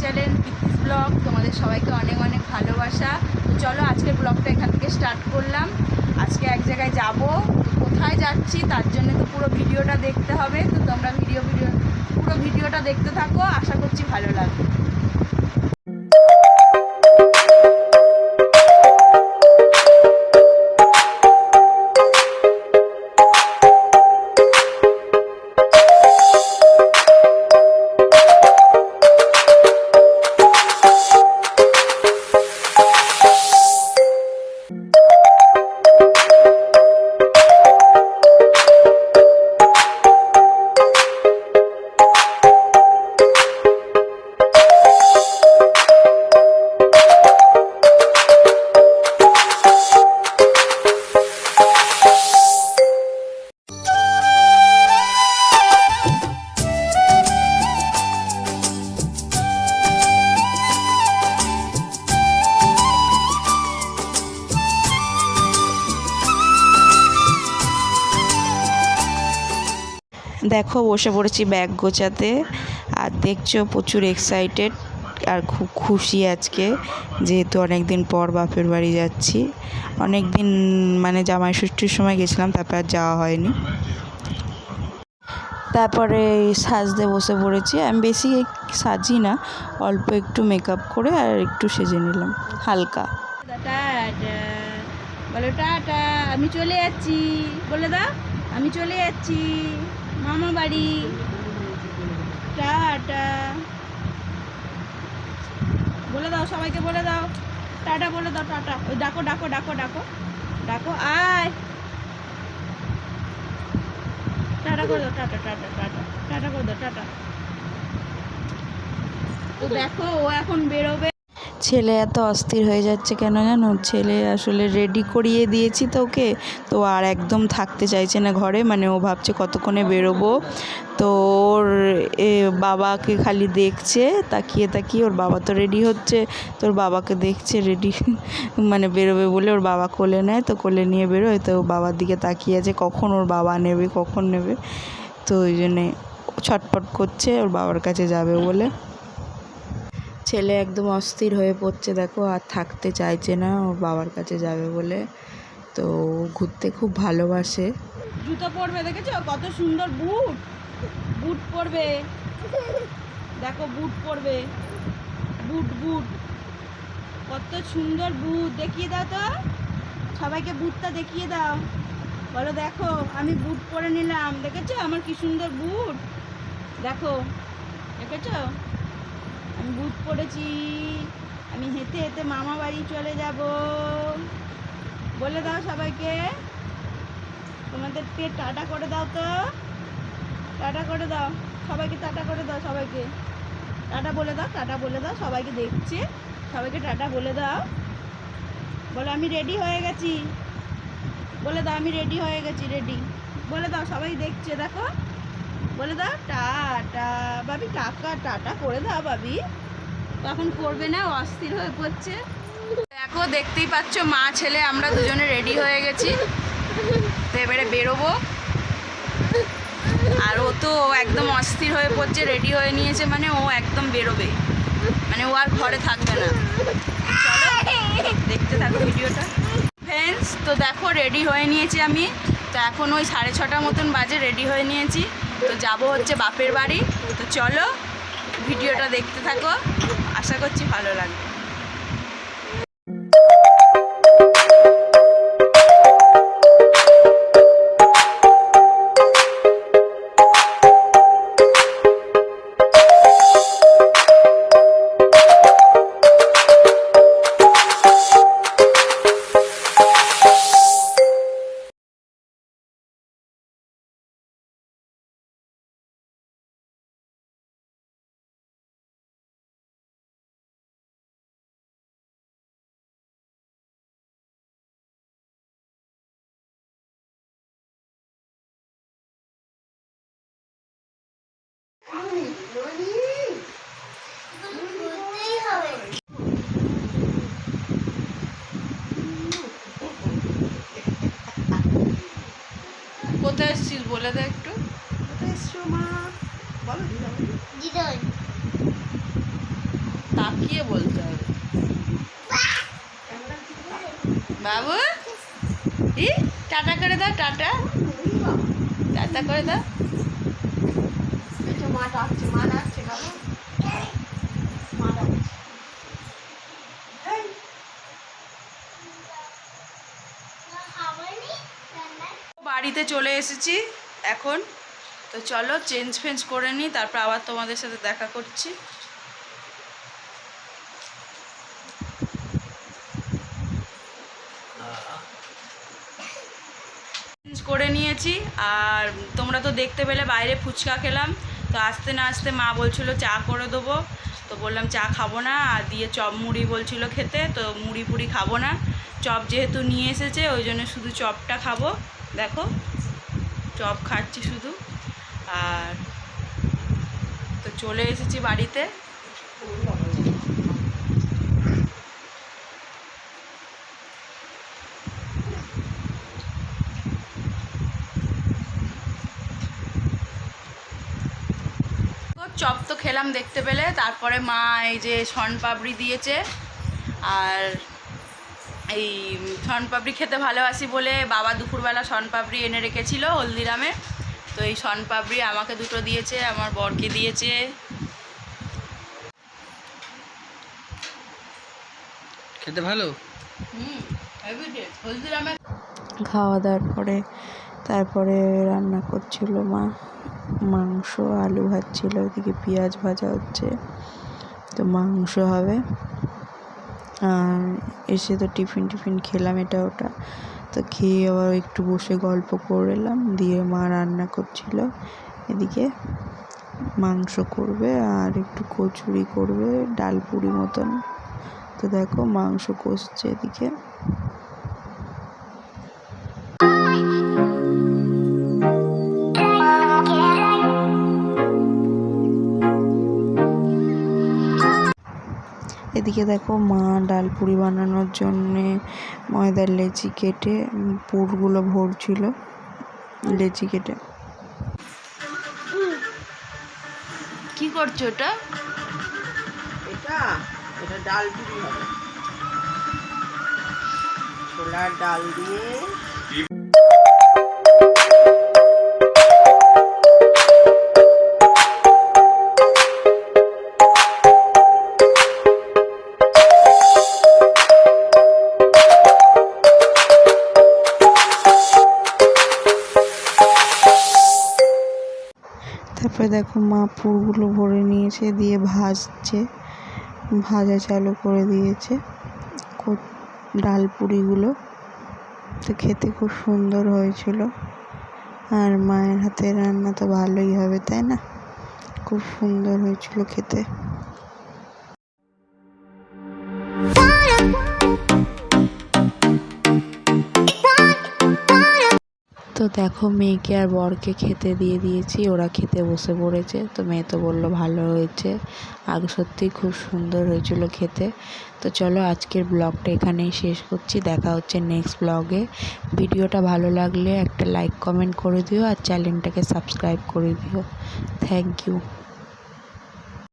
Channel picnic blog. তোমাদের সবাইকে অনেক অনেক ভালোবাসা। তো চলো আজকের ব্লগটা এখান থেকে স্টার্ট করলাম। আজকে এক জায়গায় যাব, কোথায় যাচ্ছি তার জন্য তো পুরো ভিডিওটা দেখতে হবে। তো তোমরা পুরো ভিডিওটা দেখতে থাকো, আশা করছি ভালো লাগবে। দেখো বসে পড়েছি ব্যাগ গোছাতে, আর দেখছো প্রচুর এক্সাইটেড আর খুব খুশি আজকে, যেহেতু অনেক দিন পর বাপের বাড়ি যাচ্ছি। অনেক দিন মানে জামাই ষষ্ঠীর সময় গেছিলাম, তারপর আর যাওয়া হয়নি। তারপরে সাজতে বসে পড়েছি। আমি বেশি সাজি না, অল্প একটু মেকআপ করে আর একটু সেজে নিলাম হালকা। বলো টাটা, আমি চলে যাচ্ছি। বলে দাও আমি চলে যাচ্ছি মামা বাড়ি। টাটা বলে দাও, সবাইকে বলে দাও টাটা, বলে দাও টাটা। ওই ডাকো ডাকো ডাকো ডাকো ডাকো, আয় টাটা করে দাও, টাটা টাটা টাটা টাটা করে দাও, টাটা। তো দেখো ও এখন বেরোবে। ছেলে এত অস্থির হয়ে যাচ্ছে কেন জানো? ছেলে আসলে রেডি করিয়ে দিয়েছি তো ওকে, তো আর একদম থাকতে চাইছে না ঘরে। মানে ও ভাবছে কতক্ষণে বেরোবো। তো ওর বাবাকে খালি দেখছে তাকিয়ে তাকিয়ে। ওর বাবা তো রেডি হচ্ছে, তোর বাবাকে দেখছে রেডি মানে বেরোবে বলে ওর বাবা কোলে নেয়, তো কোলে নিয়ে বেরোয়। তো বাবার দিকে তাকিয়ে আছে কখন ওর বাবা নেবে, কখন নেবে। তো ওই জন্যে ছটপট করছে ওর বাবার কাছে যাবে বলে। ছেলে একদম অস্থির হয়ে পড়ছে, দেখো আর থাকতে চাইছে না ওর বাবার কাছে যাবে বলে। তো ঘুরতে খুব ভালোবাসে। জুতো পরবে, দেখেছো কত সুন্দর বুট, বুট পরবে। দেখো বুট পরবে, বুট বুট কত সুন্দর বুট। দেখিয়ে দাও তো সবাইকে, বুটটা দেখিয়ে দাও। বলো দেখো আমি বুট পরে নিলাম, দেখেছো আমার কি সুন্দর বুট। দেখো দেখেছো আমি বুট পরেছি। আমি হেঁটে হেঁটে মামা বাড়ি চলে যাব। বলে দাও সবাইকে, তোমাদেরকে টাটা করে দাও তো, টাটা করে দাও সবাইকে, টাটা করে দাও সবাইকে, টাটা বলে দাও, টাটা বলে দাও। সবাইকে দেখছে, সবাইকে টাটা বলে দাও। বলো আমি রেডি হয়ে গেছি, বলে দাও আমি রেডি হয়ে গেছি, রেডি বলে দাও। সবাই দেখছে দেখো, বলে দাও টাটা বাবি, টাকা টাটা করে দাও বাবি। তখন করবে না, অস্থির হয়ে পড়ছে। দেখো দেখতেই পাচ্ছ মা ছেলে আমরা দুজনে রেডি হয়ে গেছি। তো এবারে বেরোবো। আর ও তো একদম অস্থির হয়ে পড়ছে, রেডি হয়ে নিয়েছে মানে ও একদম বেরোবে, মানে ও আর ঘরে থাকবে না। চলো দেখতে থাকো ভিডিওটা ফ্রেন্ডস। তো দেখো রেডি হয়ে নিয়েছি আমি। তো এখন ওই 6:30 মতন বাজে, রেডি হয়ে নিয়েছি। তো যাব হচ্ছে বাপের বাড়ি। তো চলো ভিডিওটা দেখতে থাকো, আশা করছি ভালো লাগবে। কোথায় এসেছিস বলে দে একটু। কোথায় এসছো মা? বলো দিদা। লুকিয়ে বলতে হবে। বাবু ই টাটা করে দাও, টাটা টাটা করে দাও। মা ডাকছে, মা ডাকছে বাবু, মা ডাকছে। বাড়িতে চলে এসেছি এখন, তো চলো চেঞ্জ ফেঞ্জ করে নিই, তারপর আবার তোমাদের সাথে দেখা করছি। চেঞ্জ করে নিয়েছি, আর তোমরা তো দেখতে পেলে বাইরে ফুচকা খেলাম। তো আসতে না আসতে মা বলছিল চা করে দেবো, তো বললাম চা খাবো না, আর দিয়ে চপ মুড়ি বলছিল খেতে, তো মুড়ি ফুড়ি খাবো না, চপ যেহেতু নিয়ে এসেছে ওই জন্য শুধু চপটা খাবো। দেখো চপ খাচ্ছি শুধু। আর তো চলে এসেছি বাড়িতে। চপ তো খেলাম দেখতে পেলে, তারপরে মা এই যে শনপাপড়ি দিয়েছে, আর এই শনপাপড়ি খেতে ভালোবাসি বলে বাবা দুপুরবেলা শনপাপড়ি এনে রেখেছিল হলদিরামে, তো এই শনপাপড়ি আমাকে দুটো দিয়েছে, আমার বরকে দিয়েছে। খেতে ভালো। হলদিরামে খাওয়া দাওয়ার পরে তারপরে রান্না করছিল মা, মাংস আলু ভাজছিল, ওইদিকে পেঁয়াজ ভাজা হচ্ছে, তো মাংস হবে। আর এসে তো টিফিন খেলাম এটা ওটা, তো খেয়ে আবার একটু বসে গল্প করলাম, দিয়ে মা রান্না করছিল, এদিকে মাংস করবে আর একটু কচুরি করবে, ডাল পুরি মতন। তো দেখো মাংস কষছে এদিকে। এদিকে দেখো মা ডাল পুরি বানানোর জন্যে ময়দার লেচি কেটে পুরগুলো ভরছিল, লেচি কেটে। কি করছো ওটা? এটা এটা ডাল পুরি হবে, ছোলার ডাল দিয়ে। তারপরে দেখো মা পুরগুলো ভরে নিয়েছে, দিয়ে ভাজছে, ভাজা চালু করে দিয়েছে ডাল পুরিগুলো। তো খেতে খুব সুন্দর হয়েছিল, আর মায়ের হাতের রান্না তো ভালোই হবে, তাই না? খুব সুন্দর হয়েছিল খেতে। তো দেখো মেয়েকে আর বরকে খেতে দিয়ে দিয়েছি, ওরা খেতে বসে পড়েছে। তো মেয়ে তো বললো ভালো হয়েছে, আর সত্যিই খুব সুন্দর হয়েছিল খেতে। তো চলো আজকের ব্লগটা এখানেই শেষ করছি, দেখা হচ্ছে নেক্সট ব্লগে। ভিডিওটা ভালো লাগলে একটা লাইক কমেন্ট করে দিও, আর চ্যানেলটাকে সাবস্ক্রাইব করে দিও। Thank you.